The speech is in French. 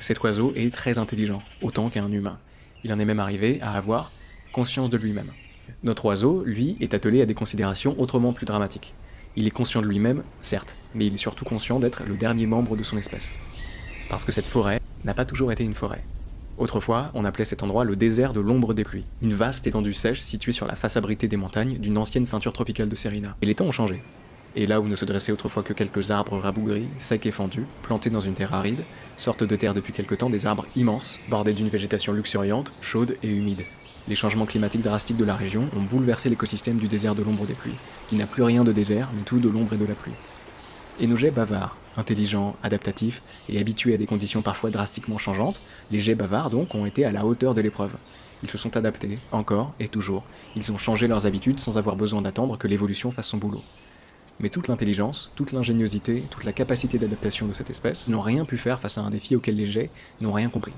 Cet oiseau est très intelligent, autant qu'un humain. Il en est même arrivé à avoir conscience de lui-même. Notre oiseau, lui, est attelé à des considérations autrement plus dramatiques. Il est conscient de lui-même, certes, mais il est surtout conscient d'être le dernier membre de son espèce. Parce que cette forêt n'a pas toujours été une forêt. Autrefois, on appelait cet endroit le désert de l'ombre des pluies, une vaste étendue sèche située sur la face abritée des montagnes d'une ancienne ceinture tropicale de Serena. Et les temps ont changé. Et là où ne se dressaient autrefois que quelques arbres rabougris, secs et fendus, plantés dans une terre aride, sortent de terre depuis quelque temps des arbres immenses, bordés d'une végétation luxuriante, chaude et humide. Les changements climatiques drastiques de la région ont bouleversé l'écosystème du désert de l'ombre des pluies, qui n'a plus rien de désert, mais tout de l'ombre et de la pluie. Et nos jets bavards, intelligents, adaptatifs et habitués à des conditions parfois drastiquement changeantes, les jets bavards donc ont été à la hauteur de l'épreuve. Ils se sont adaptés, encore et toujours. Ils ont changé leurs habitudes sans avoir besoin d'attendre que l'évolution fasse son boulot. Mais toute l'intelligence, toute l'ingéniosité, toute la capacité d'adaptation de cette espèce n'ont rien pu faire face à un défi auquel les jets n'ont rien compris.